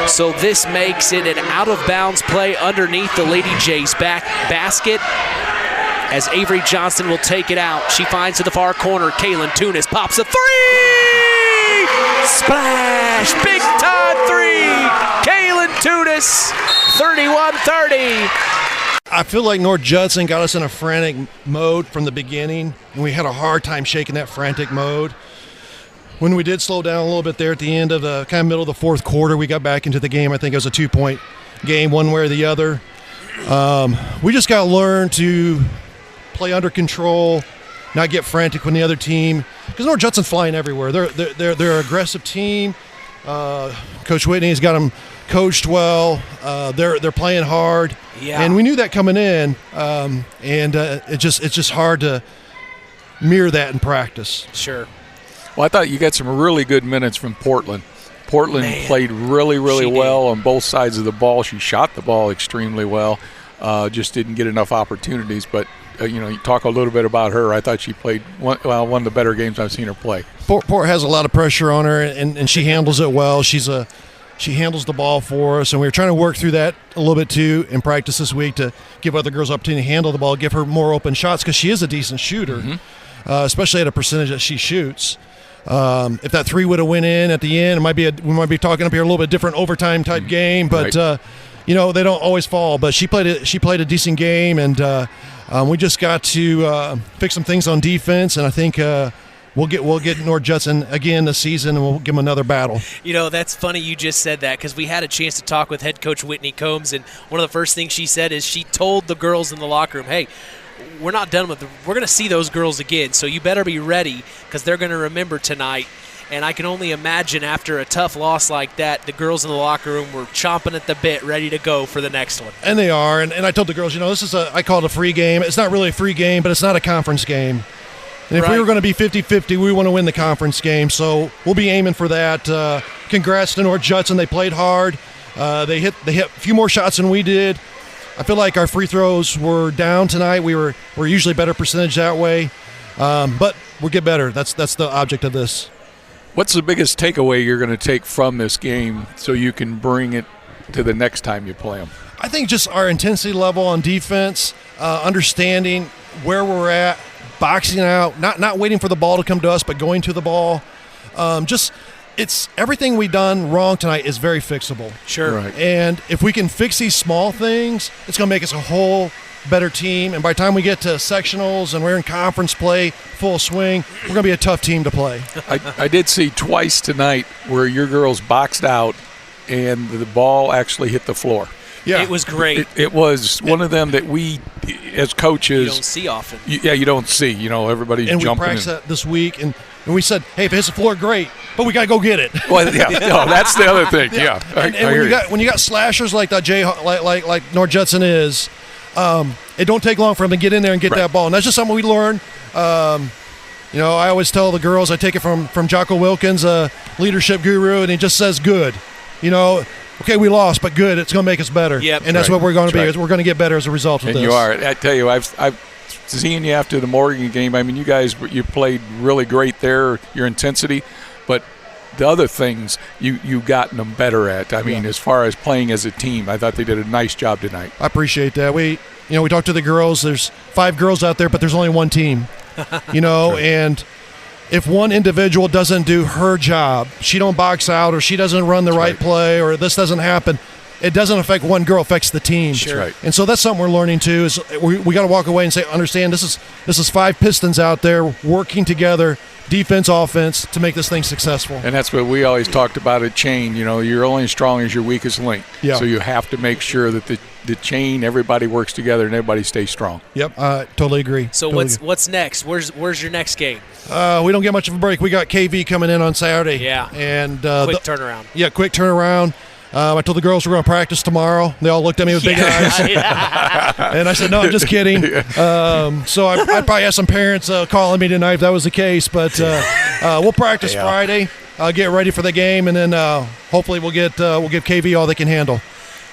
So this makes it an out-of-bounds play underneath the Lady Jays basket as Avery Johnson will take it out. She finds to the far corner. Kaylin Tunis pops a three! Splash! Big time three! Kaylin Tunis, 31-30. I feel like North Judson got us in a frantic mode from the beginning, and we had a hard time shaking that frantic mode. When we did slow down a little bit there at the end of the kind of middle of the fourth quarter, we got back into the game. I think it was a 2-point game one way or the other. We just got to learn to play under control, not get frantic when the other team, because North Judson's flying everywhere. They're an aggressive team. Coach Whitney's got them coached well. They're playing hard, and we knew that coming in. It's just hard to mirror that in practice. Sure. Well, I thought you got some really good minutes from Portland. Portland played really well on both sides of the ball. She shot the ball extremely well. Just didn't get enough opportunities. But, you talk a little bit about her. I thought she played one of the better games I've seen her play. Port has a lot of pressure on her, and she handles it well. She handles the ball for us, and we were trying to work through that a little bit too in practice this week to give other girls opportunity to handle the ball, give her more open shots because she is a decent shooter, especially at a percentage that she shoots. If that three would have went in at the end, we might be talking up here a little bit different overtime type game, but they don't always fall. But she played a decent game, and we just got to fix some things on defense, and I think we'll get North Judson again this season, and we'll give them another battle. That's funny you just said that because we had a chance to talk with head coach Whitney Combs, and one of the first things she said is she told the girls in the locker room, hey, we're not done with it. We're going to see those girls again, so you better be ready because they're going to remember tonight. And I can only imagine after a tough loss like that, the girls in the locker room were chomping at the bit, ready to go for the next one. And they are. And I told the girls, this is I call it a free game. It's not really a free game, but it's not a conference game. And if we were going to be 50-50, we want to win the conference game. So we'll be aiming for that. Congrats to North Judson. They played hard. They hit a few more shots than we did. I feel like our free throws were down tonight. We're usually better percentage that way, but we'll get better. That's the object of this. What's the biggest takeaway you're going to take from this game so you can bring it to the next time you play them? I think just our intensity level on defense, understanding where we're at, boxing out, not waiting for the ball to come to us, but going to the ball. It's everything we've done wrong tonight is very fixable. Sure. Right. And if we can fix these small things, it's going to make us a whole better team. And by the time we get to sectionals and we're in conference play, full swing, we're going to be a tough team to play. I did see twice tonight where your girls boxed out and the ball actually hit the floor. Yeah. It was great. It was one of them that we, as coaches, you don't see often. You don't see. Everybody's and jumping. And we practiced that this week, and we said, hey, if it hits the floor, great, but we got to go get it. Well, yeah, no, that's the other thing. Yeah, when you got slashers like that, like North Judson is, it don't take long for them to get in there and get that ball, and that's just something we learn. I always tell the girls, I take it from Jocko Wilkins, a leadership guru, and he just says good. Okay, we lost, but good. It's going to make us better. Yep. And that's what we're going to be. Right. We're going to get better as a result of this. And you are. I tell you, I've seen you after the Morgan game. I mean, you played really great there, your intensity, but the other things you've gotten them better at. I mean, as far as playing as a team, I thought they did a nice job tonight. I appreciate that. We talked to the girls. There's 5 girls out there, but there's only one team. And if one individual doesn't do her job, she don't box out or she doesn't run the right play or this doesn't happen, it doesn't affect one girl, it affects the team. Sure. Right. And so that's something we're learning too, is we got to walk away and say, understand this is 5 Pistons out there working together, defense, offense, to make this thing successful. And that's what we always talked about at Chain. You're only as strong as your weakest link. Yeah. So you have to make sure that the chain, everybody works together and everybody stays strong. Yep, I totally agree. So what's next? Where's your next game? We don't get much of a break. We got KV coming in on Saturday. Yeah. And quick turnaround. Yeah, quick turnaround. I told the girls we're going to practice tomorrow. They all looked at me with big eyes. And I said, no, I'm just kidding. So I'd probably have some parents calling me tonight if that was the case. But we'll practice Friday, get ready for the game, and then hopefully we'll give KV all they can handle.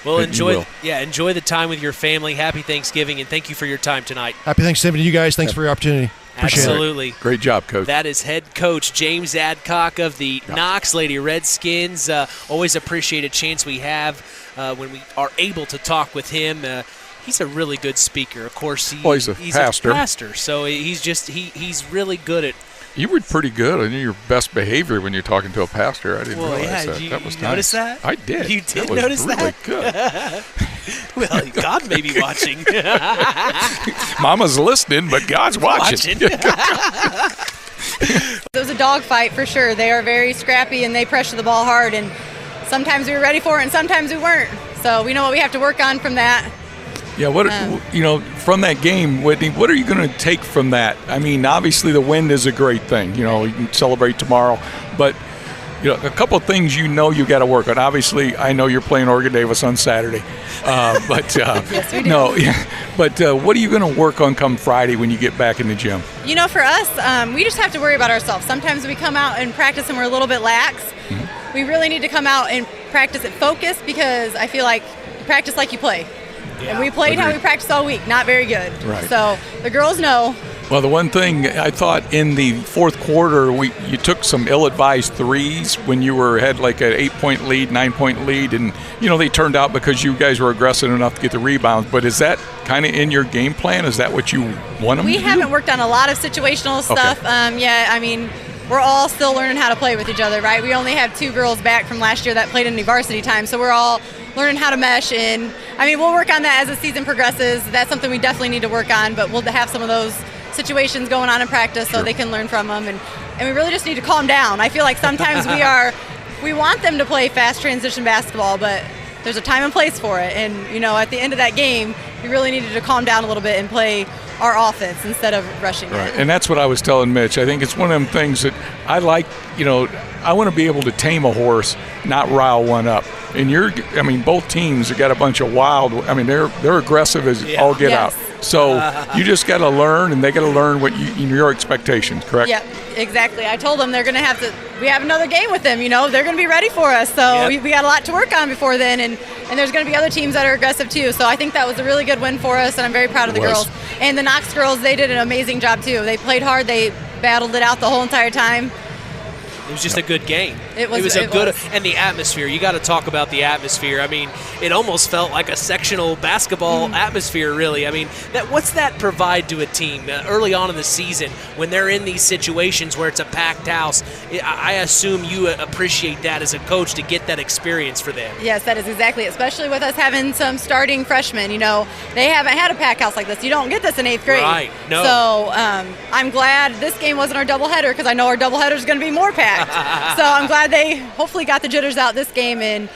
Well, enjoy the time with your family. Happy Thanksgiving, and thank you for your time tonight. Happy Thanksgiving to you guys. Thanks for your opportunity. Appreciate Absolutely. it. Great job, Coach. That is head coach James Adcock of the Knox Lady Redskins. Always appreciate a chance we have when we are able to talk with him. He's a really good speaker. Of course, he's pastor. A pastor, so he's really good at. You were pretty good. I knew your best behavior when you're talking to a pastor. I didn't realize that. That was nice. Notice that? I did. You did that notice really that? Good. Well, God may be watching. Mama's listening, but God's watching. It was a dogfight for sure. They are very scrappy and they pressure the ball hard. And sometimes we were ready for it and sometimes we weren't. So we know what we have to work on from that. Yeah, from that game, Whitney, what are you going to take from that? I mean, obviously the win is a great thing. You can celebrate tomorrow, but a couple of things you got to work on. Obviously, I know you're playing Oregon Davis on Saturday, but yes, we do. But what are you going to work on come Friday when you get back in the gym? For us, we just have to worry about ourselves. Sometimes we come out and practice and we're a little bit lax. Mm-hmm. We really need to come out and practice at focus because I feel like you practice like you play. Yeah, and we played how we practiced all week. Not very good. Right. So the girls know. Well, the one thing I thought in the fourth quarter, you took some ill-advised threes when you had like an 8-point lead, 9-point lead, and they turned out because you guys were aggressive enough to get the rebounds. But is that kind of in your game plan? Is that what you want them to do? We haven't worked on a lot of situational stuff yet. I mean, we're all still learning how to play with each other, right? We only have 2 girls back from last year that played in the varsity time, so we're all learning how to mesh. And I mean, we'll work on that as the season progresses. That's something we definitely need to work on, but we'll have some of those situations going on in practice so they can learn from them. And we really just need to calm down. I feel like sometimes we want them to play fast transition basketball, but there's a time and place for it. And, at the end of that game, we really needed to calm down a little bit and play our offense instead of rushing right. it. And that's what I was telling Mitch. I think it's one of them things that I like, I want to be able to tame a horse, not rile one up. And both teams have got a bunch of they're aggressive as all get out. So you just got to learn, and they got to learn what your expectations, correct? Yeah, exactly. I told them they're going to we have another game with them, they're going to be ready for us. So we got a lot to work on before then, and there's going to be other teams that are aggressive too. So I think that was a really good win for us, and I'm very proud of the girls. And the Knox girls, they did an amazing job too. They played hard. They battled it out the whole entire time. It was just a good game. It was and the atmosphere. You got to talk about the atmosphere. I mean, it almost felt like a sectional basketball atmosphere, really. I mean, what's that provide to a team early on in the season when they're in these situations where it's a packed house? I assume you appreciate that as a coach to get that experience for them. Yes, that is exactly it, especially with us having some starting freshmen. They haven't had a packed house like this. You don't get this in 8th grade. Right, no. So I'm glad this game wasn't our doubleheader because I know our doubleheader is going to be more packed. So I'm glad they hopefully got the jitters out this game and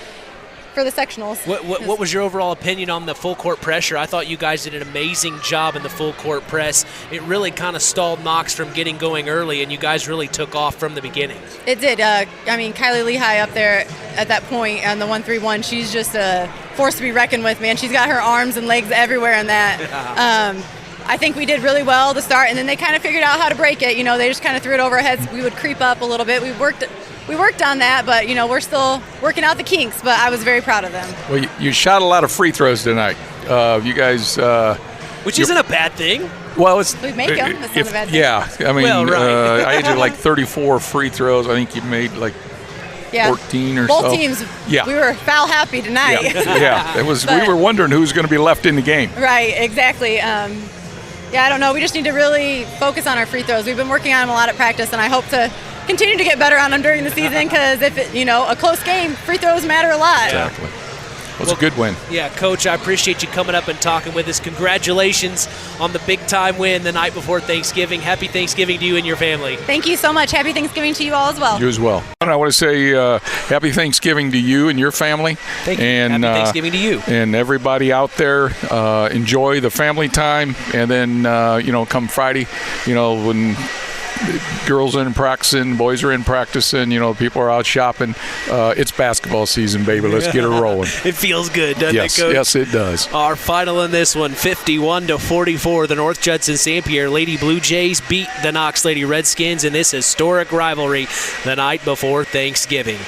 for the sectionals. What was your overall opinion on the full court pressure? I thought you guys did an amazing job in the full court press. It really kind of stalled Knox from getting going early, and you guys really took off from the beginning. It did. Kylie Lehigh up there at that point on the 1-3-1, she's just a force to be reckoned with, man. She's got her arms and legs everywhere in that. I think we did really well to start, and then they kind of figured out how to break it. They just kind of threw it over our heads. We would creep up a little bit. We worked on that, but we're still working out the kinks. But I was very proud of them. Well, you shot a lot of free throws tonight. You guys, which isn't a bad thing. Well, we make them. That's not a bad thing. Yeah, I mean, I had you like 34 free throws. I think you made like 14 or so. Both teams. Yeah. We were foul happy tonight. Yeah. It was. We were wondering who was going to be left in the game. Right. Exactly. I don't know. We just need to really focus on our free throws. We've been working on them a lot at practice, and I hope to continue to get better on them during the season because if a close game, free throws matter a lot. Exactly. Well, it's a good win. Yeah, Coach, I appreciate you coming up and talking with us. Congratulations on the big-time win the night before Thanksgiving. Happy Thanksgiving to you and your family. Thank you so much. Happy Thanksgiving to you all as well. You as well. And I want to say happy Thanksgiving to you and your family. Thank you. And, happy Thanksgiving to you. And everybody out there, enjoy the family time. And then, come Friday, when girls are in practicing, boys are in practicing, people are out shopping. It's basketball season, baby. Let's get it rolling. It feels good, doesn't it, Coach? Yes, it does. Our final in this one, 51-44. The North Judson St. Pierre Lady Blue Jays beat the Knox Lady Redskins in this historic rivalry the night before Thanksgiving.